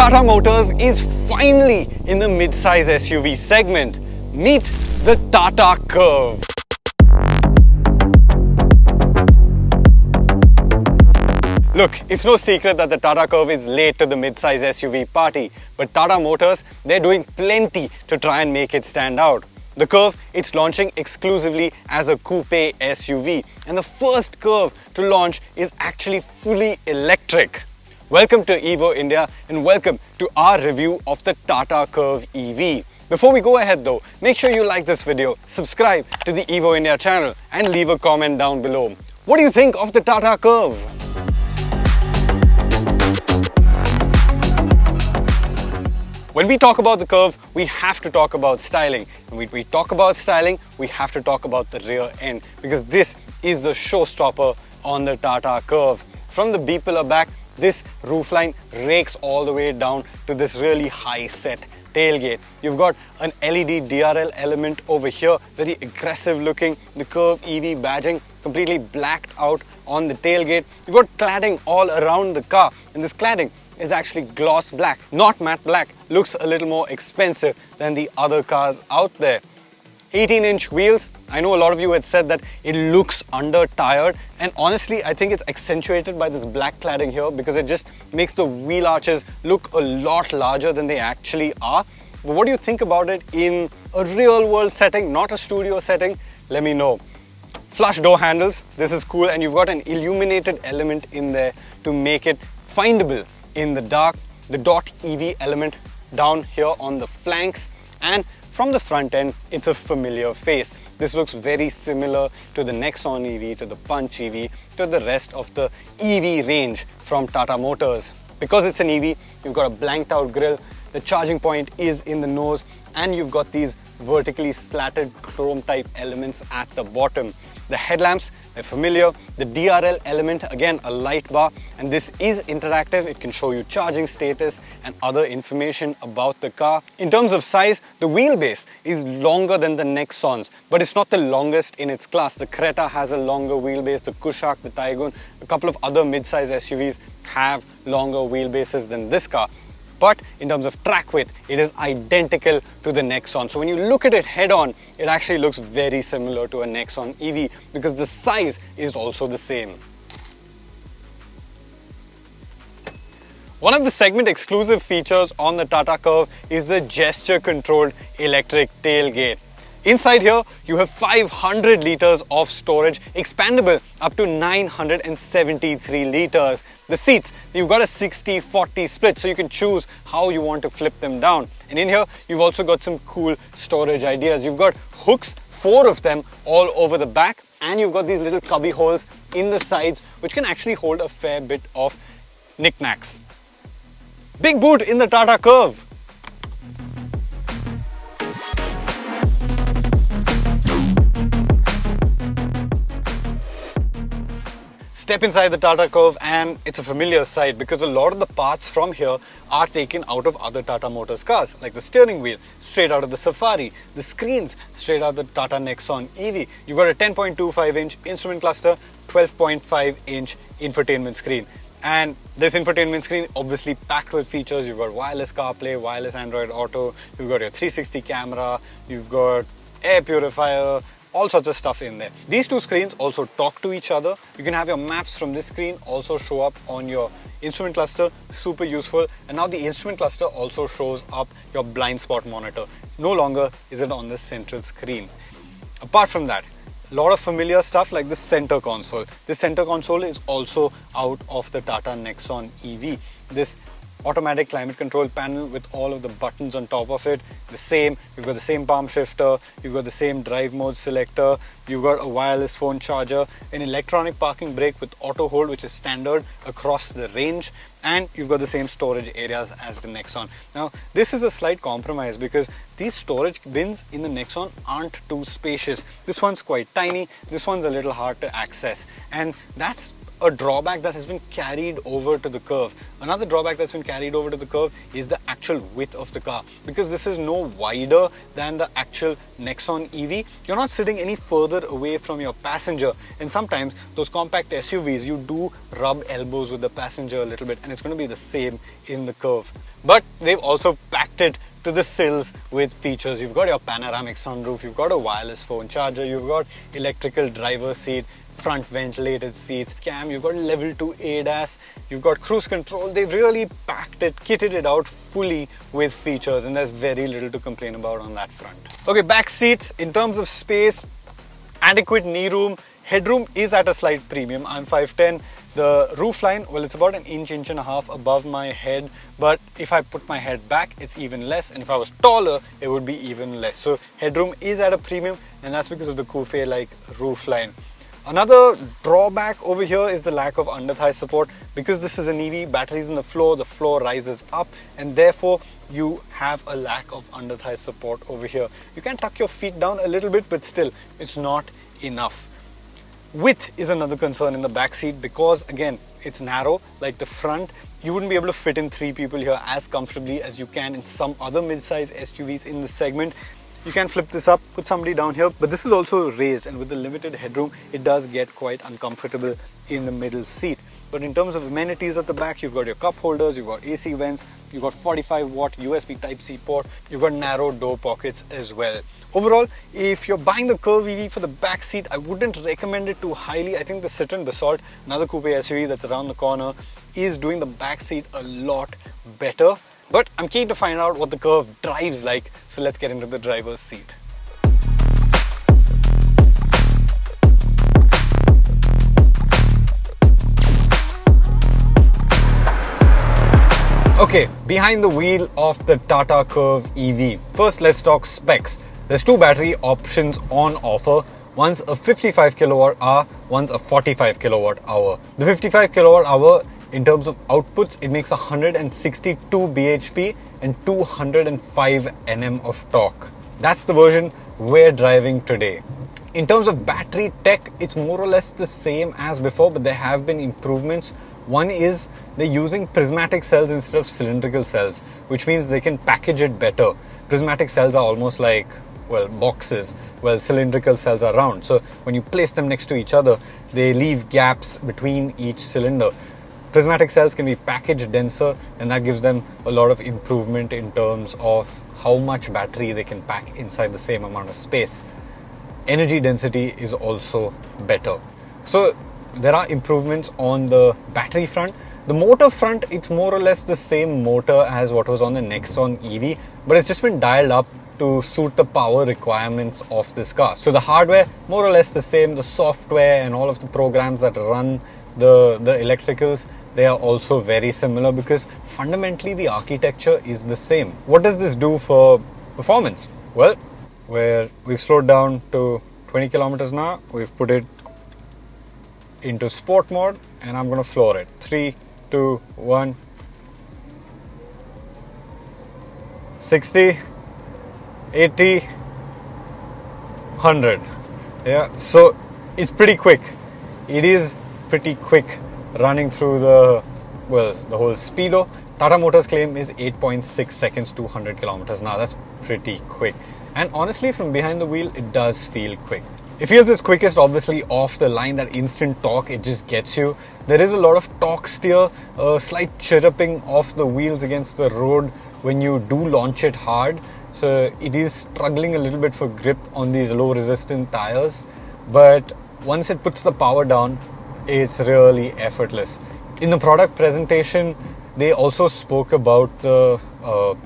Tata Motors is finally in the mid-size SUV segment. Meet the Tata Curvv. Look, it's no secret that the Tata Curvv is late to the mid-size SUV party, but Tata Motors, they're doing plenty to try and make it stand out. The Curvv, it's launching exclusively as a coupe SUV, and the first Curvv to launch is actually fully electric. Welcome to Evo India and welcome to our review of the Tata Curvv EV. Before we go ahead though, make sure you like this video, subscribe to the Evo India channel and leave a comment down below. What do you think of the Tata Curvv? When we talk about the Curvv, we have to talk about styling. And when we talk about styling, we have to talk about the rear end because this is the showstopper on the Tata Curvv. From the B-pillar back, this roofline rakes all the way down to this really high set tailgate. You've got an LED DRL element over here, very aggressive looking. The Curvv EV badging completely blacked out on the tailgate. You've got cladding all around the car, and this cladding is actually gloss black, not matte black. Looks a little more expensive than the other cars out there. 18-inch wheels. I know a lot of you had said that it looks under-tired, and honestly I think it's accentuated by this black cladding here because it just makes the wheel arches look a lot larger than they actually are. But what do you think about it in a real-world setting, not a studio setting? Let me know. Flush door handles, this is cool, and you've got an illuminated element in there to make it findable in the dark. The dot EV element down here on the flanks, and from the front end, it's a familiar face. This looks very similar to the Nexon EV, to the Punch EV, to the rest of the EV range from Tata Motors. Because it's an EV, you've got a blanked out grille, the charging point is in the nose, and you've got these vertically slatted chrome type elements at the bottom. The headlamps, they're familiar. The DRL element, again a light bar, and this is interactive. It can show you charging status and other information about the car. In terms of size, the wheelbase is longer than the Nexons, but it's not the longest in its class. The Creta has a longer wheelbase, the Kushaq, the Taygun, a couple of other mid-size SUVs have longer wheelbases than this car. But in terms of track width, it is identical to the Nexon. So when you look at it head on, it actually looks very similar to a Nexon EV because the size is also the same. One of the segment exclusive features on the Tata Curvv is the gesture controlled electric tailgate. Inside here, you have 500 liters of storage, expandable up to 973 liters. The seats, you've got a 60-40 split, so you can choose how you want to flip them down. And in here, you've also got some cool storage ideas. You've got hooks, 4 of them all over the back, and you've got these little cubby holes in the sides, which can actually hold a fair bit of knickknacks. Big boot in the Tata Curvv. Step inside the Tata Curvv and it's a familiar sight because a lot of the parts from here are taken out of other Tata Motors cars, like the steering wheel straight out of the Safari, the screens straight out of the Tata Nexon EV. You've got a 10.25-inch instrument cluster, 12.5-inch infotainment screen. And this infotainment screen obviously packed with features. You've got wireless CarPlay, wireless Android Auto, you've got your 360 camera, you've got air purifier, all sorts of stuff in there. These two screens also talk to each other. You can have your maps from this screen also show up on your instrument cluster, super useful. And now the instrument cluster also shows up your blind spot monitor. No longer is it on the central screen. Apart from that, a lot of familiar stuff like the center console. This center console is also out of the Tata Nexon EV. This automatic climate control panel with all of the buttons on top of it. You've got the same palm shifter, you've got the same drive mode selector, you've got a wireless phone charger, an electronic parking brake with auto hold, which is standard across the range, and you've got the same storage areas as the Nexon. Now, this is a slight compromise because these storage bins in the Nexon aren't too spacious. This one's quite tiny, this one's a little hard to access, and that's a drawback that has been carried over to the Curvv. Another drawback that's been carried over to the Curvv is the actual width of the car. Because this is no wider than the actual Nexon EV, you're not sitting any further away from your passenger, and sometimes those compact SUVs, you do rub elbows with the passenger a little bit, and it's going to be the same in the Curvv. But they've also packed it to the sills with features. You've got your panoramic sunroof, you've got a wireless phone charger, you've got electrical driver's seat, front ventilated seats, cam, you've got level 2 ADAS, you've got cruise control. They've really packed it, kitted it out fully with features, and there's very little to complain about on that front. Okay, back seats, in terms of space, adequate knee room. Headroom is at a slight premium. I'm 5'10". The roofline, well, it's about an inch and a half above my head, but if I put my head back, it's even less, and if I was taller, it would be even less. So headroom is at a premium, and that's because of the Coupe-like roofline. Another drawback over here is the lack of under-thigh support. Because this is an EV, batteries in the floor rises up, and therefore you have a lack of under-thigh support over here. You can tuck your feet down a little bit, but still, it's not enough. Width is another concern in the back seat because, again, it's narrow like the front. You wouldn't be able to fit in 3 people here as comfortably as you can in some other mid-size SUVs in the segment. You can flip this up, put somebody down here, but this is also raised, and with the limited headroom, it does get quite uncomfortable in the middle seat. But in terms of amenities at the back, you've got your cup holders, you've got AC vents, you've got 45-watt USB Type-C port, you've got narrow door pockets as well. Overall, if you're buying the Curvv EV for the back seat, I wouldn't recommend it too highly. I think the Citroen Basalt, another coupe SUV that's around the corner, is doing the back seat a lot better. But I'm keen to find out what the Curvv drives like, so let's get into the driver's seat. Okay, behind the wheel of the Tata Curvv EV. First, let's talk specs. There's 2 battery options on offer. One's a 55 kilowatt hour, one's a 45 kilowatt hour. The 55 kilowatt hour, in terms of outputs, it makes 162 bhp and 205 Nm of torque. That's the version we're driving today. In terms of battery tech, it's more or less the same as before, but there have been improvements. One is they're using prismatic cells instead of cylindrical cells, which means they can package it better. Prismatic cells are almost like, well, boxes, while cylindrical cells are round. So when you place them next to each other, they leave gaps between each cylinder. Prismatic cells can be packaged denser, and that gives them a lot of improvement in terms of how much battery they can pack inside the same amount of space. Energy density is also better. So there are improvements on the battery front. The motor front, it's more or less the same motor as what was on the Nexon EV, but it's just been dialed up to suit the power requirements of this car. So the hardware, more or less the same. The software and all of the programs that run the electricals, they are also very similar because fundamentally the architecture is the same. What does this do for performance? Well, we've slowed down to 20 kilometers an hour, we've put it into sport mode, and I'm going to floor it. 3, 2, 1. 60, 80, 100. Yeah, so it's pretty quick. It is pretty quick running through the whole speedo. Tata Motors claim is 8.6 seconds to 100 kilometers an hour. That's pretty quick. And honestly, from behind the wheel, it does feel quick. It feels its quickest, obviously, off the line. That instant torque, it just gets you. There is a lot of torque steer, a slight chirruping off the wheels against the road when you do launch it hard. So it is struggling a little bit for grip on these low resistance tires. But once it puts the power down, it's really effortless. In the product presentation, they also spoke about the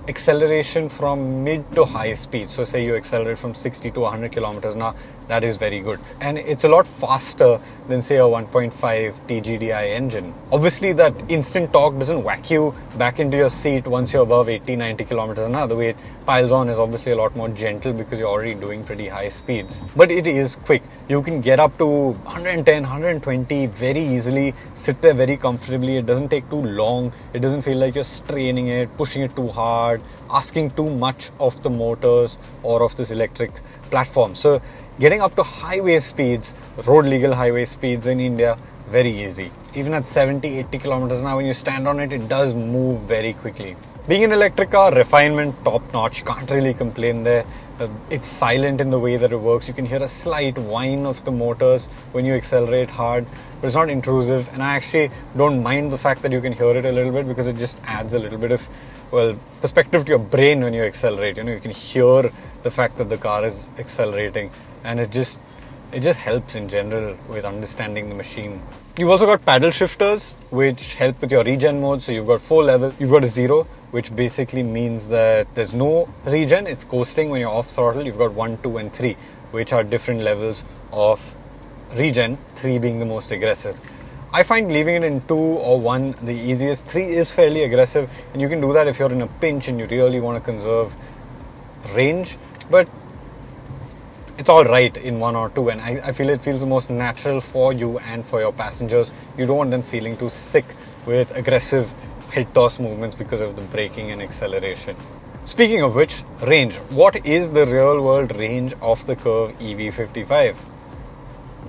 acceleration from mid to high speed. So say you accelerate from 60 to 100 kilometers an hour, that is very good. And it's a lot faster than say a 1.5 TGDI engine. Obviously that instant torque doesn't whack you back into your seat once you're above 80-90 kilometers an hour. The way it piles on is obviously a lot more gentle because you're already doing pretty high speeds. But it is quick. You can get up to 110, 120 very easily, sit there very comfortably. It doesn't take too long. It doesn't feel like you're straining it, pushing it too hard, asking too much of the motors or of this electric platform. So getting up to highway speeds, road legal highway speeds in India, very easy. Even at 70, 80 kilometers an hour, when you stand on it, it does move very quickly. Being an electric car, refinement top notch, can't really complain there. It's silent in the way that it works. You can hear a slight whine of the motors when you accelerate hard, but it's not intrusive. And I actually don't mind the fact that you can hear it a little bit, because it just adds a little bit of, well, perspective to your brain when you accelerate. You know, you can hear the fact that the car is accelerating, and it just helps in general with understanding the machine. You've also got paddle shifters, which help with your regen mode. So you've got 4 levels. You've got a 0, which basically means that there's no regen. It's coasting when you're off throttle. You've got 1, 2, and 3, which are different levels of regen, 3 being the most aggressive. I find leaving it in 2 or 1 the easiest. 3 is fairly aggressive, and you can do that if you're in a pinch and you really want to conserve range. But it's all right in 1 or 2, and I feel it feels the most natural for you and for your passengers. You don't want them feeling too sick with aggressive head toss movements because of the braking and acceleration. Speaking of which, range. What is the real world range of the Curvv EV55?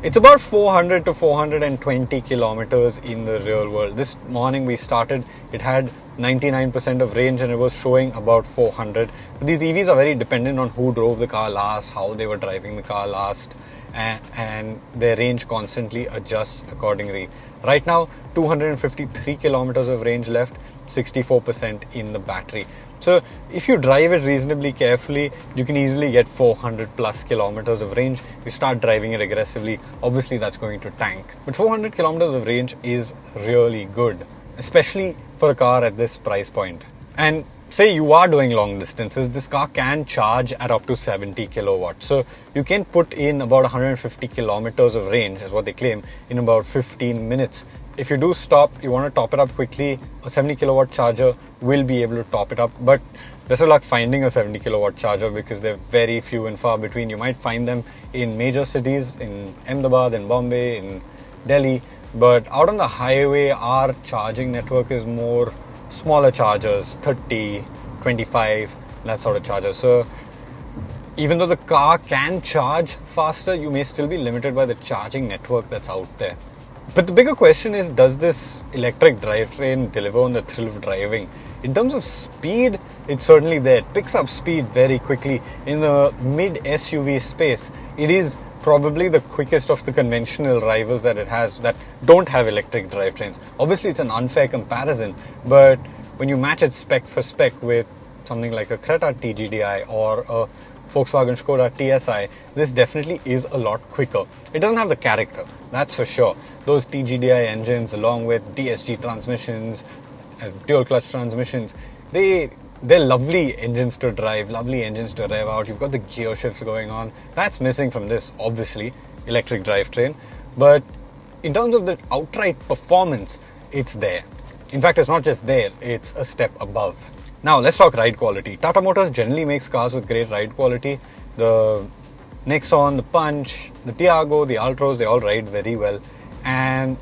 It's about 400 to 420 kilometers in the real world. This morning we started, it had 99% of range and it was showing about 400. But these EVs are very dependent on who drove the car last, how they were driving the car last, and their range constantly adjusts accordingly. Right now, 253 kilometers of range left, 64% in the battery. So if you drive it reasonably carefully, you can easily get 400 plus kilometers of range. You start driving it aggressively, obviously that's going to tank. But 400 kilometers of range is really good, especially for a car at this price point. And say you are doing long distances, this car can charge at up to 70 kilowatts. So you can put in about 150 kilometers of range, is what they claim, in about 15 minutes. If you do stop, you want to top it up quickly, a 70 kilowatt charger will be able to top it up. But best of luck finding a 70 kilowatt charger, because they're very few and far between. You might find them in major cities, in Ahmedabad, in Bombay, in Delhi. But out on the highway, our charging network is more smaller chargers, 30, 25, that sort of chargers. So even though the car can charge faster, you may still be limited by the charging network that's out there. But the bigger question is, does this electric drivetrain deliver on the thrill of driving? In terms of speed, it's certainly there. It picks up speed very quickly. In the mid SUV space, it is probably the quickest of the conventional rivals that it has that don't have electric drivetrains. Obviously, it's an unfair comparison, but when you match it spec for spec with something like a Creta TGDI or a Volkswagen Skoda TSI, this definitely is a lot quicker. It doesn't have the character, that's for sure. Those TGDI engines, along with DSG transmissions, dual clutch transmissions, they're lovely engines to drive, lovely engines to rev out. You've got the gear shifts going on. That's missing from this, obviously, electric drivetrain. But in terms of the outright performance, it's there. In fact, it's not just there, it's a step above. Now, let's talk ride quality. Tata Motors generally makes cars with great ride quality. The Nexon, the Punch, the Tiago, the Altros, they all ride very well. And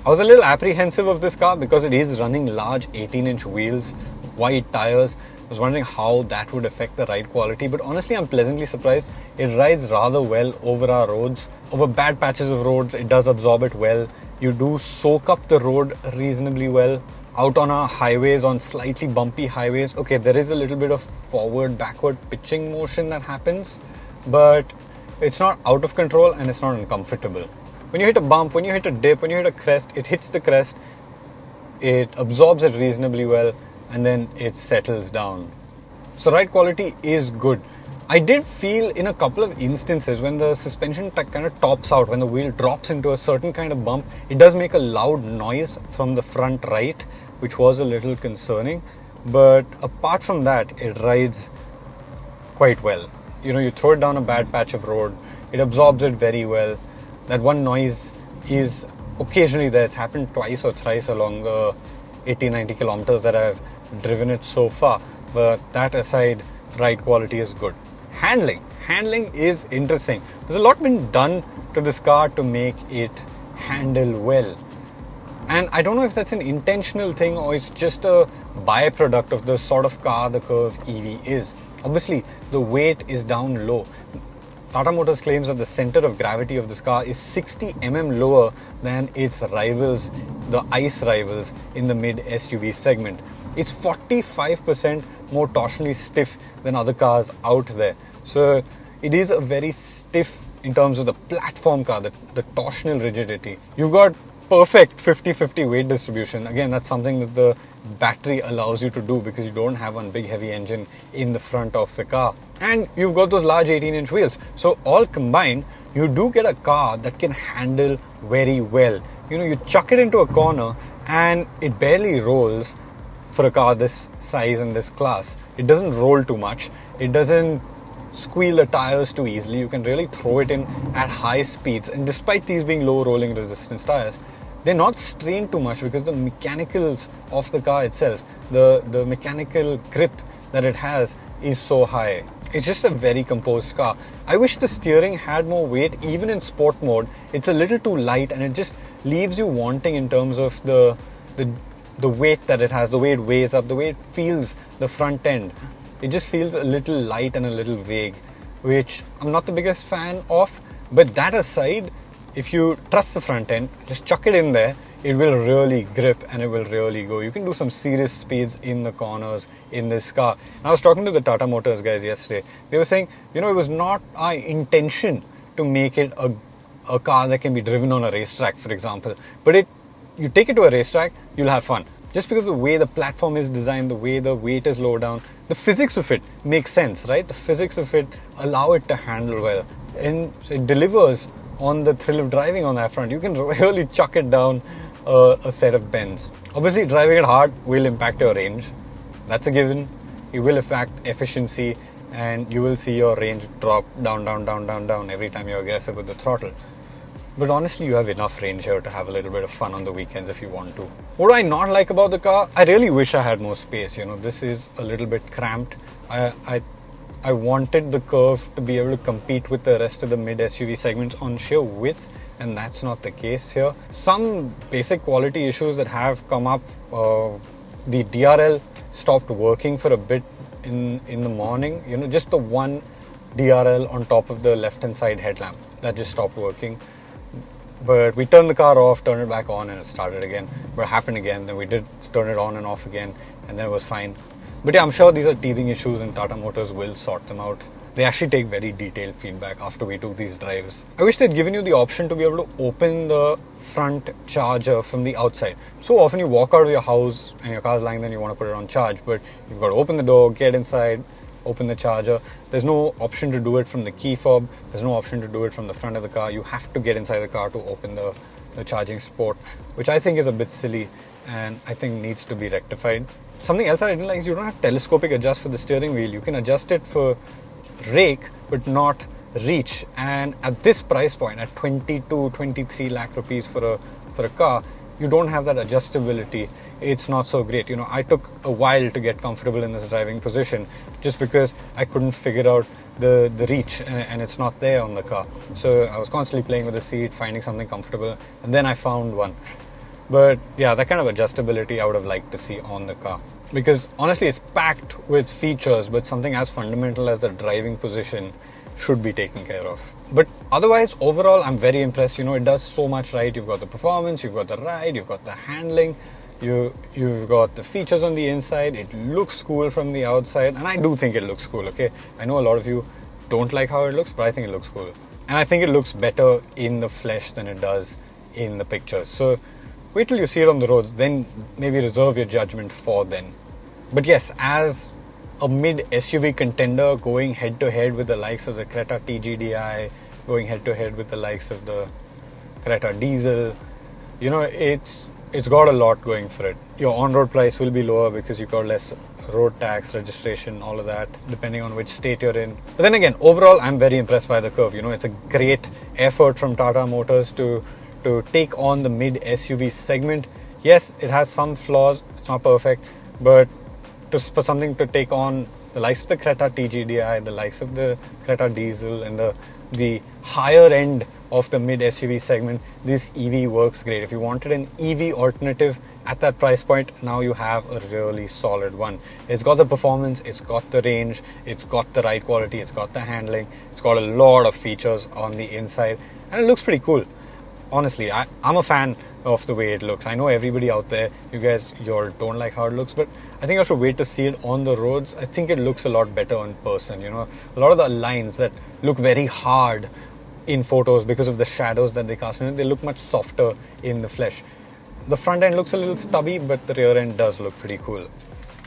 I was a little apprehensive of this car because it is running large 18-inch wheels, wide tires. I was wondering how that would affect the ride quality, but honestly, I'm pleasantly surprised. It rides rather well over our roads. Over bad patches of roads, it does absorb it well. You do soak up the road reasonably well. Out on our highways, on slightly bumpy highways, okay, there is a little bit of forward-backward pitching motion that happens, but it's not out of control and it's not uncomfortable. When you hit a bump, when you hit a dip, when you hit a crest, it hits the crest, it absorbs it reasonably well, and then it settles down. So ride quality is good. I did feel in a couple of instances when the suspension kind of tops out, when the wheel drops into a certain kind of bump, it does make a loud noise from the front right, which was a little concerning. But apart from that, it rides quite well. You know, you throw it down a bad patch of road, it absorbs it very well. That one noise is occasionally there. It's happened twice or thrice along the 80-90 kilometers that I've driven it so far. But that aside, ride quality is good. Handling is interesting. There's a lot been done to this car to make it handle well. And I don't know if that's an intentional thing or it's just a byproduct of the sort of car the Curvv EV is. Obviously, the weight is down low. Tata Motors claims that the center of gravity of this car is 60 lower than its rivals, the ICE rivals in the mid SUV segment. It's 45% more torsionally stiff than other cars out there. So it is a very stiff in terms of the platform car, the torsional rigidity. You've got perfect 50-50 weight distribution. Again, that's something that the battery allows you to do because you don't have one big heavy engine in the front of the car. And you've got those large 18-inch wheels. So all combined, you do get a car that can handle very well. You know, you chuck it into a corner and it barely rolls for a car this size and this class. It doesn't roll too much. It doesn't squeal the tires too easily. You can really throw it in at high speeds. And despite these being low rolling resistance tires, they're not strained too much because the mechanicals of the car itself, the mechanical grip that it has is so high. It's just a very composed car. I wish the steering had more weight. Even in sport mode, it's a little too light and it just leaves you wanting in terms of the weight that it has, the way it weighs up, the way it feels the front end. It just feels a little light and a little vague, which I'm not the biggest fan of. But that aside, if you trust the front end, just chuck it in there, it will really grip and it will really go. You can do some serious speeds in the corners in this car. And I was talking to the Tata Motors guys yesterday. They were saying, you know, it was not our intention to make it a car that can be driven on a racetrack, for example. But you take it to a racetrack, you'll have fun. Just because the way the platform is designed, the way the weight is low down, the physics of it makes sense, right? The physics of it allow it to handle well. And it delivers on the thrill of driving on that front. You can really chuck it down a set of bends. Obviously, driving it hard will impact your range. That's a given. It will impact efficiency and you will see your range drop down every time you're aggressive with the throttle. But honestly, you have enough range here to have a little bit of fun on the weekends if you want to. What do I not like about the car? I really wish I had more space. You know, this is a little bit cramped. I wanted the Curvv to be able to compete with the rest of the mid SUV segments on sheer width, and that's not the case here. Some basic quality issues that have come up. The DRL stopped working for a bit in the morning. You know, just the one DRL on top of the left-hand side headlamp that just stopped working. But we turned the car off, turned it back on, and it started again. But it happened again. Then we did turn it on and off again, and then it was fine. But yeah, I'm sure these are teething issues and Tata Motors will sort them out. They actually take very detailed feedback after we took these drives. I wish they'd given you the option to be able to open the front charger from the outside. So often you walk out of your house and your car's lying there and you want to put it on charge, but you've got to open the door, get inside, open the charger. There's no option to do it from the key fob. There's no option to do it from the front of the car. You have to get inside the car to open the charging port, which I think is a bit silly and I think needs to be rectified. Something else I didn't like is you don't have telescopic adjust for the steering wheel. You can adjust it for rake but not reach, and at this price point, at 22-23 lakh rupees for a car, you don't have that adjustability. It's not so great. You know, I took a while to get comfortable in this driving position just because I couldn't figure out the reach and it's not there on the car. So I was constantly playing with the seat, finding something comfortable, and then I found one. But yeah, that kind of adjustability I would have liked to see on the car. Because honestly, it's packed with features, but something as fundamental as the driving position should be taken care of. But otherwise, overall, I'm very impressed. You know, it does so much right. You've got the performance, you've got the ride, you've got the handling, you've got the features on the inside. It looks cool from the outside, and I do think it looks cool, okay? I know a lot of you don't like how it looks, but I think it looks cool. And I think it looks better in the flesh than it does in the pictures. So wait till you see it on the roads, then maybe reserve your judgment for then. But yes, as a mid SUV contender going head to head with the likes of the Creta TGDI, going head to head with the likes of the Creta Diesel, you know, it's got a lot going for it. Your on-road price will be lower because you've got less road tax, registration, all of that, depending on which state you're in. But then again, overall, I'm very impressed by the Curvv. You know, it's a great effort from Tata Motors to take on the mid SUV segment. Yes, it has some flaws, it's not perfect, but for something to take on the likes of the Creta TGDI, the likes of the Creta Diesel, and the higher end of the mid SUV segment, this EV works great. If you wanted an EV alternative at that price point, now you have a really solid one. It's got the performance, it's got the range, it's got the ride quality, it's got the handling, it's got a lot of features on the inside, and it looks pretty cool. Honestly, I'm a fan of the way it looks. I know everybody out there, you all don't like how it looks, but I think I should wait to see it on the roads. I think it looks a lot better in person. You know, a lot of the lines that look very hard in photos because of the shadows that they cast in it, they look much softer in the flesh. The front end looks a little stubby, but the rear end does look pretty cool.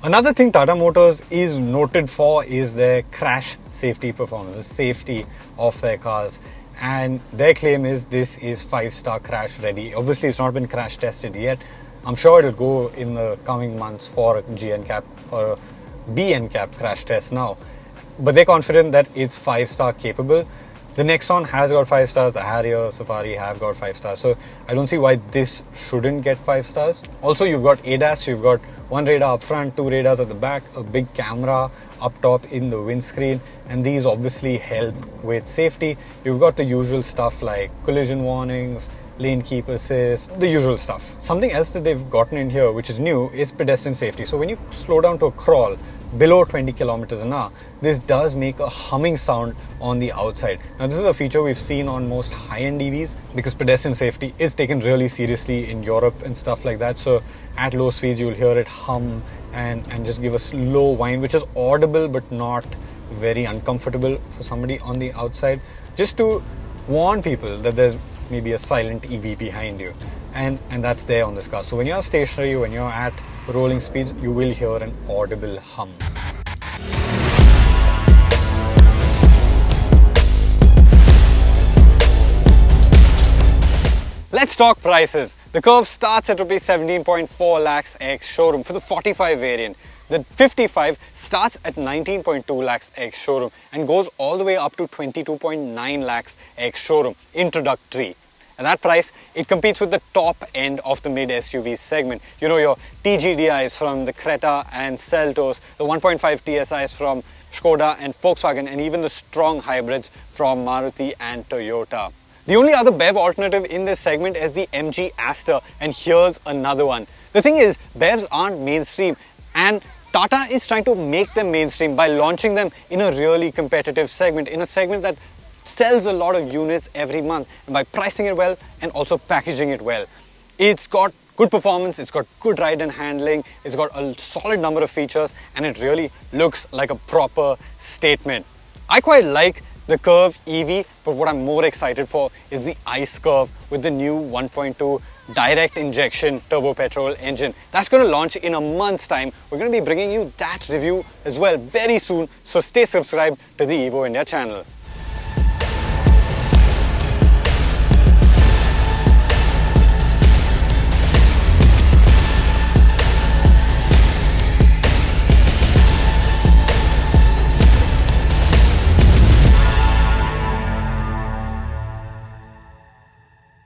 Another thing Tata Motors is noted for is their crash safety performance, the safety of their cars. And their claim is this is 5-star crash ready. Obviously, it's not been crash tested yet. I'm sure it'll go in the coming months for a GNCAP or a BNCAP crash test now. But they're confident that it's 5-star capable. The Nexon has got 5 stars, the Harrier, Safari have got 5 stars. So I don't see why this shouldn't get 5 stars. Also, you've got ADAS, you've got one radar up front, 2 radars at the back, a big camera up top in the windscreen, and these obviously help with safety. You've got the usual stuff like collision warnings, lane keep assist, the usual stuff. Something else that they've gotten in here, which is new, is pedestrian safety. So when you slow down to a crawl below 20 kilometers an hour, this does make a humming sound on the outside. Now, this is a feature we've seen on most high-end EVs because pedestrian safety is taken really seriously in Europe and stuff like that. So at low speeds, you'll hear it hum and just give a slow whine, which is audible but not very uncomfortable for somebody on the outside, just to warn people that there's maybe a silent EV behind you. And that's there on this car. So when you're stationary, when you're at rolling speeds, you will hear an audible hum. Let's talk prices. The Curvv starts at rupees 17.4 lakhs ex-showroom for the 45 variant. The 55 starts at 19.2 lakhs ex-showroom and goes all the way up to 22.9 lakhs ex-showroom, introductory. At that price, it competes with the top end of the mid SUV segment. You know, your TGDIs from the Creta and Seltos, the 1.5 TSIs from Skoda and Volkswagen, and even the strong hybrids from Maruti and Toyota. The only other BEV alternative in this segment is the MG Aster, and here's another one. The thing is, BEVs aren't mainstream, and Tata is trying to make them mainstream by launching them in a really competitive segment, in a segment that sells a lot of units every month, and by pricing it well and also packaging it well. It's got good performance, it's got good ride and handling, it's got a solid number of features, and it really looks like a proper statement. I quite like the Curvv EV, but what I'm more excited for is the ICE Curvv with the new 1.2 direct injection turbo petrol engine. That's going to launch in a month's time. We're going to be bringing you that review as well very soon, so stay subscribed to the Evo India channel.